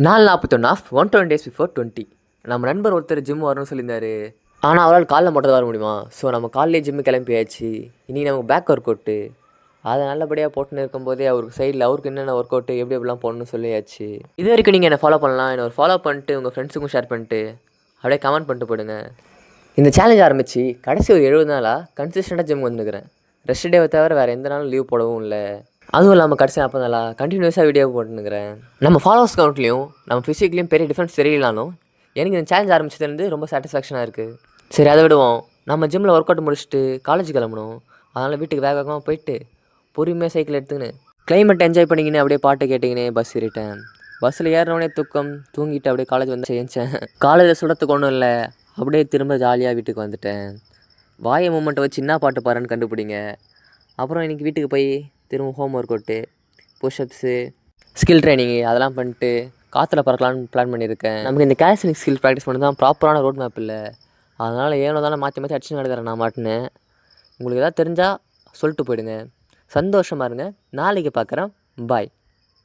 4:41 of 120 days before 20. நம்ம நண்பர் ஒருத்தர் ஜிம் வரணும்னு சொல்லியிருந்தாரு. ஆனால் அவரால் காலைல மட்டும் தான் வர முடியுமா? ஸோ நம்ம காலையிலே ஜிம்மு கிளம்பியாச்சு. இன்றைக்கி நமக்கு பேக் ஒர்க் அவுட்டு அதை நல்லபடியாக போட்டுன்னு இருக்கும்போதே அவருக்கு சைடில் அவருக்கு என்னென்ன ஒர்க் அவுட்டு எப்படி எப்படிலாம் போடணும்னு சொல்லியாச்சு. இது வரைக்கும் நீங்கள் என்னை ஃபாலோ பண்ணலாம். என்னை ஒரு ஃபாலோ பண்ணிட்டு உங்கள் ஃப்ரெண்ட்ஸுக்கும் ஷேர் பண்ணிட்டு அப்படியே கமெண்ட் பண்ணிட்டு போடுங்க. இந்த சேலஞ்ச் ஆரம்பித்து கடைசி ஒரு 70 நாளாக கன்சிஸ்டண்ட்டாக ஜிம் வந்துருக்கிறேன். ரெஸ்ட் டேவை தவிர வேறு எந்த நாளும் லீவ் போடவும் இல்லை. அதுவும் இல்லாமல் கடைசி 40 நாளாக கண்டினியூஸாக வீடியோ போட்டுனுக்கிறேன். நம்ம ஃபாலோவர்ஸ் கவுண்ட்லேயும் நம்ம ஃபிசிக்லேயும் பெரிய டிஃப்ரென்ஸ் தெரியலாலும் எனக்கு இந்த சேலஞ்ச் ஆரம்பிச்சதுலேருந்து ரொம்ப சாட்டிஸ்ஃபேக்ஷனாக இருக்குது. சரி, அதை விடுவோம். நம்ம ஜிம்மில் ஒர்க் அவுட் முடிச்சுட்டு காலேஜ் கிளம்பணும். அதனால் வீட்டுக்கு வேக வேகமாக போயிட்டு பொறுமையாக சைக்கிள் எடுத்துக்கின்னு கிளைமேட் என்ஜாய் பண்ணிக்கின்னு அப்படியே பாட்டு கேட்டிங்கன்னே பஸ் ஏறிட்டேன். பஸ்ஸில் ஏறினோடனே தூங்கிட்டு அப்படியே காலேஜ் வந்து செஞ்சேன். காலேஜில் சுடத்துக்கு ஒன்றும் இல்லை, அப்படியே திரும்ப ஜாலியாக வீட்டுக்கு வந்துட்டேன். வாயை மூமெண்ட்டை வச்சு என்ன பாட்டு பாருன்னு கண்டுபிடிங்க. அப்புறம் இன்றைக்கி வீட்டுக்கு போய் திரும்ப home work out, push-ups, skill training அதெல்லாம் பண்ணிட்டு காற்றுல பறக்கலான்னு பிளான் பண்ணியிருக்கேன். நமக்கு இந்த கேல்சினிக் ஸ்கில் ப்ராக்டிஸ் பண்ணி தான் ப்ராப்பரான ரோட் மேப் இல்லை. அதனால் ஏனோ தானே மாற்றி அடிச்சு நடக்கிறேன் நான் மாட்டினு. உங்களுக்கு எதாவது தெரிஞ்சால் சொல்லிட்டு போயிடுங்க. சந்தோஷமாக இருங்க. நாளைக்கு பார்க்குறேன். பாய்.